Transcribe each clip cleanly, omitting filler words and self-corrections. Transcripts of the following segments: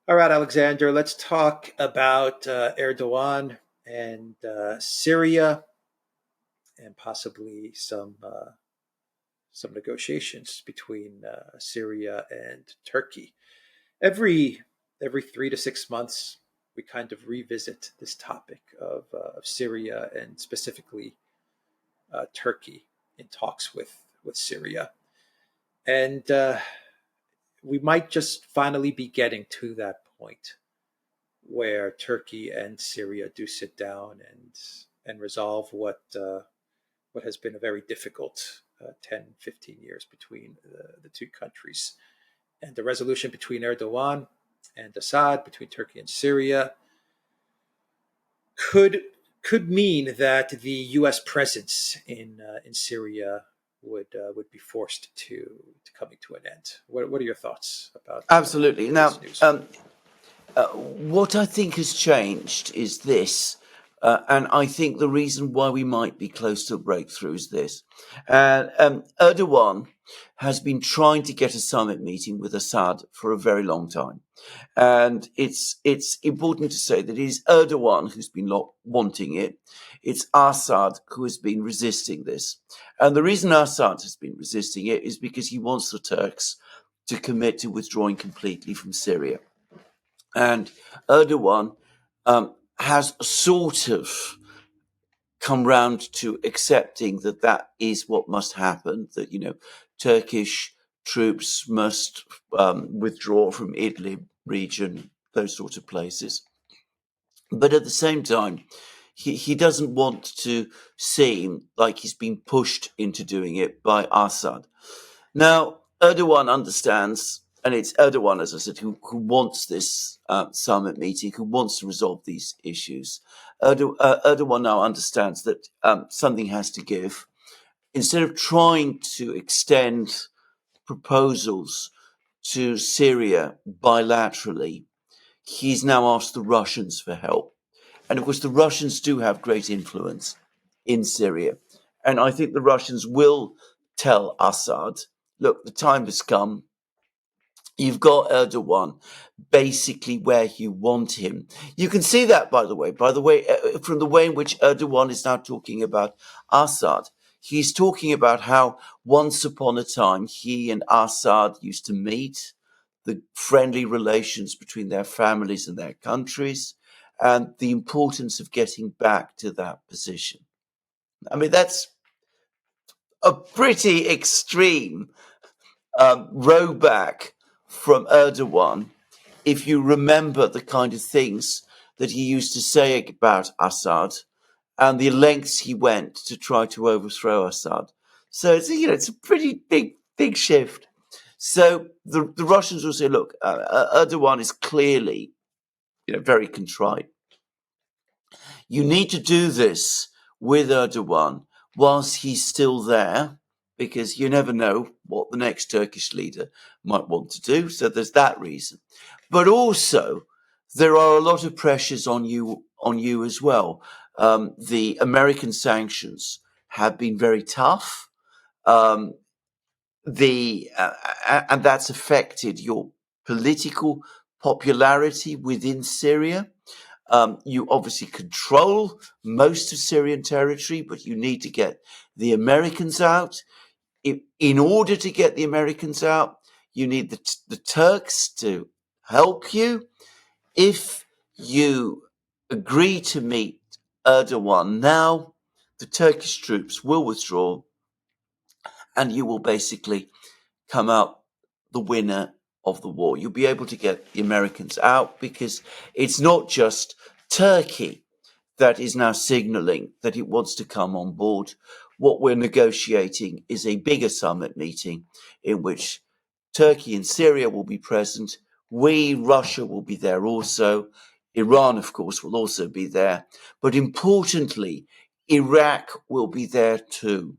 All right, Alexander, let's talk about Erdogan and Syria and possibly some negotiations between Syria and Turkey. Every every 3 to 6 months, we kind of revisit this topic of Syria and specifically Turkey in talks with Syria, and we might just finally be getting to that point where Turkey and Syria do sit down and resolve what has been a very difficult 10, 15 years between the two countries. And the resolution between Erdogan and Assad, between Turkey and Syria, could could mean that the U.S. presence in Syria would be forced to coming to an end. What are your thoughts Absolutely. about this Now, news? what I think has changed is this, and I think the reason why we might be close to a breakthrough is this. Erdogan has been trying to get a summit meeting with Assad for a very long time. And it's important to say that it is Erdogan who's been wanting it. It's Assad who has been resisting this. And the reason Assad has been resisting it is because he wants the Turks to commit to withdrawing completely from Syria. And Erdogan has sort of come round to accepting that that is what must happen, that, Turkish troops must withdraw from Idlib region, those sort of places. But at the same time, he doesn't want to seem like he's been pushed into doing it by Assad. Now, Erdogan understands, and it's Erdogan, as I said, who wants this summit meeting, who wants to resolve these issues. Erdogan now understands that something has to give. Instead of trying to extend proposals to Syria bilaterally, he's now asked the Russians for help. And of course, the Russians do have great influence in Syria. And I think the Russians will tell Assad, look, the time has come. You've got Erdogan basically where you want him. You can see that, by the way, from the way in which Erdogan is now talking about Assad. He's talking about how once upon a time he and Assad used to meet, the friendly relations between their families and their countries, and the importance of getting back to that position. I mean, that's a pretty extreme row back from Erdogan, if you remember the kind of things that he used to say about Assad and the lengths he went to try to overthrow Assad. So it's a pretty big shift. So the Russians will say, look, Erdogan is clearly very contrite. You need to do this with Erdogan whilst he's still there, because you never know what the next Turkish leader might want to do. So there's that reason. But also, there are a lot of pressures on you as well. The American sanctions have been very tough. Um, and that's affected your political popularity within Syria. You obviously control most of Syrian territory, but you need to get the Americans out. In order to get the Americans out, you need the Turks to help you. If you agree to meet Erdogan now, the Turkish troops will withdraw and you will basically come out the winner of the war. You'll be able to get the Americans out because it's not just Turkey that is now signaling that it wants to come on board. What we're negotiating is a bigger summit meeting in which Turkey and Syria will be present. Russia will be there also. Iran, of course, will also be there. But importantly, Iraq will be there too.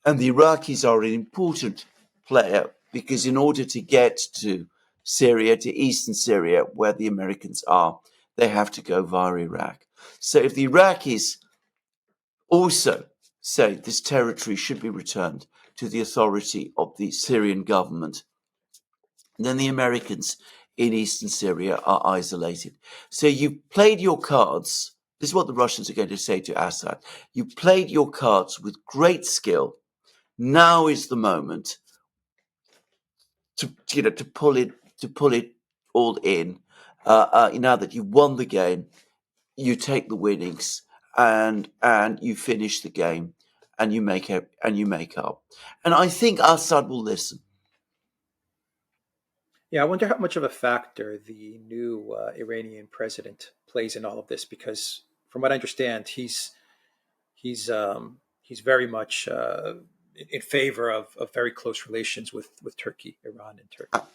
And the Iraqis are an important player because in order to get to Syria, to eastern Syria, where the Americans are, they have to go via Iraq. So if the Iraqis also say this territory should be returned to the authority of the Syrian government, then the Americans in eastern Syria are isolated. So you played your cards. This is what the Russians are going to say to Assad. You played your cards with great skill. Now is the moment to pull it all in. Now that you've won the game, you take the winnings and you finish the game and you make up. And I think Assad will listen. Yeah, I wonder how much of a factor the new Iranian president plays in all of this, because from what I understand, he's very much in favor of very close relations with Turkey, Iran, and Turkey.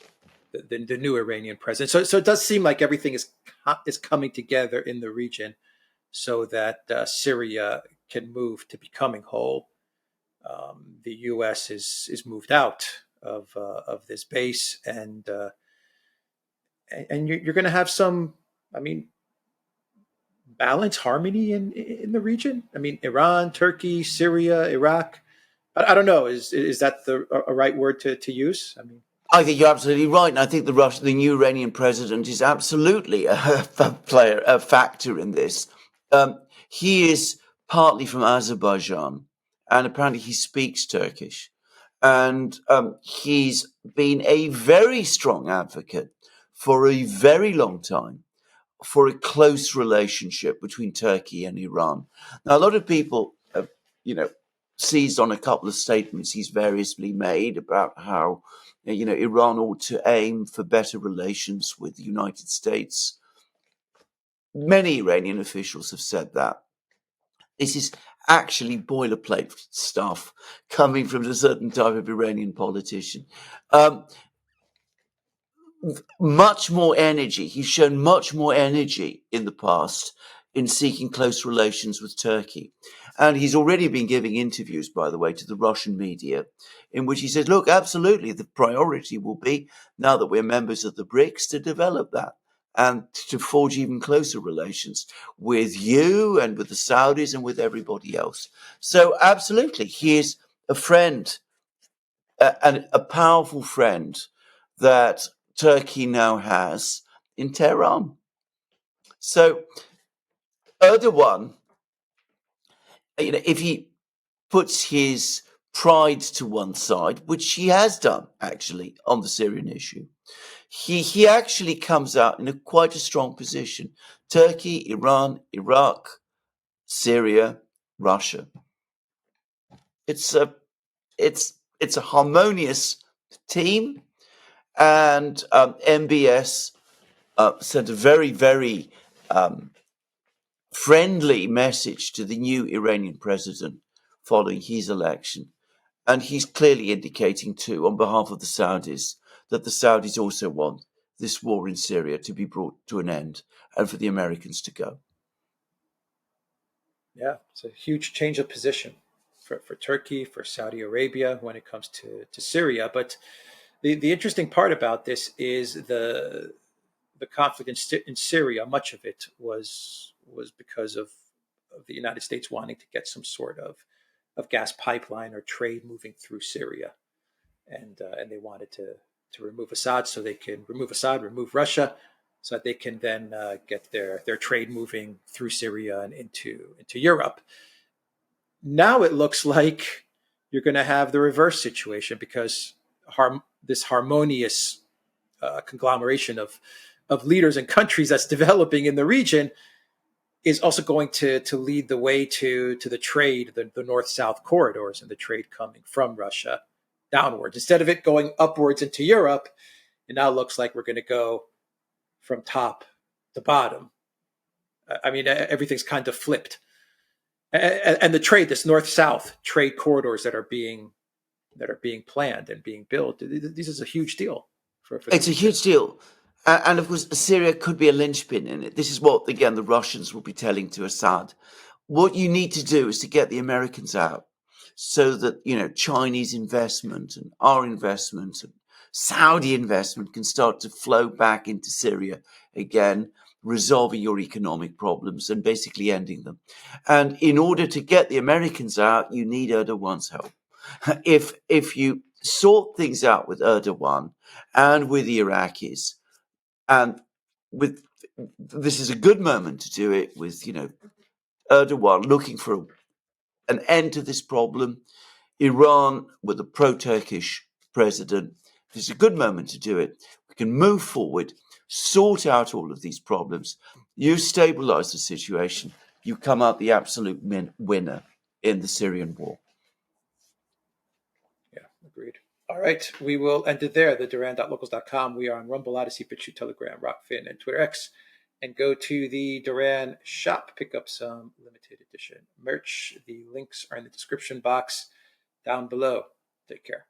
The new Iranian president. So it does seem like everything is coming together in the region, so that Syria can move to becoming whole. The U.S. is moved out of this base, and you're going to have some, I mean, balance, harmony in the region. I mean, Iran, Turkey, Syria, Iraq. I don't know. Is that a right word to use? I mean, I think you're absolutely right, and I think the new Iranian president is absolutely a factor in this. He is partly from Azerbaijan, and apparently he speaks Turkish, and he's been a very strong advocate for a very long time for a close relationship between Turkey and Iran. Now, a lot of people have, seized on a couple of statements he's variously made about how, Iran ought to aim for better relations with the United States. Many Iranian officials have said that. This is actually boilerplate stuff coming from a certain type of Iranian politician. Much more energy. He's shown much more energy in the past in seeking close relations with Turkey. And he's already been giving interviews, by the way, to the Russian media, in which he says, look, absolutely, the priority will be, now that we're members of the BRICS, to develop that and to forge even closer relations with you and with the Saudis and with everybody else. So absolutely, he is a friend, and a powerful friend that Turkey now has in Tehran. So Erdogan, if he puts his pride to one side, which he has done actually on the Syrian issue, he actually comes out in quite a strong position. Turkey, Iran, Iraq, Syria, Russia. It's a harmonious team, and MBS sent a very, very friendly message to the new Iranian president following his election. And he's clearly indicating, too, on behalf of the Saudis, that the Saudis also want this war in Syria to be brought to an end and for the Americans to go. yeah, it's a huge change of position for Turkey, for Saudi Arabia when it comes to Syria. But the interesting part about this is the conflict in Syria. Much of it was because of the United States wanting to get some sort of gas pipeline or trade moving through Syria, and they wanted to remove Assad so they can remove Assad, remove Russia, so that they can then get their trade moving through Syria and into Europe. Now it looks like you're going to have the reverse situation, because this harmonious conglomeration of leaders and countries that's developing in the region is also going to lead the way to the trade, the north-south corridors, and the trade coming from Russia downwards. Instead of it going upwards into Europe, it now looks like we're going to go from top to bottom. I mean, everything's kind of flipped. And the trade, this north-south trade corridors that are being planned and being built, this is a huge deal. It's a huge deal. And of course, Syria could be a linchpin in it. This is what, again, the Russians will be telling to Assad. What you need to do is to get the Americans out so that, Chinese investment and our investment and Saudi investment can start to flow back into Syria again, resolving your economic problems and basically ending them. And in order to get the Americans out, you need Erdogan's help. If you sort things out with Erdogan and with the Iraqis, And with this is a good moment to do it with, Erdogan looking for an end to this problem, Iran with a pro-Turkish president. This is a good moment to do it. We can move forward, sort out all of these problems. You stabilize the situation. You come out the absolute winner in the Syrian war. Yeah, agreed. All right, we will end it there. The Duran.locals.com. We are on Rumble, Odyssey, BitChute, Telegram, Rockfin, and Twitter X. And go to the Duran shop, pick up some limited edition merch. The links are in the description box down below. Take care.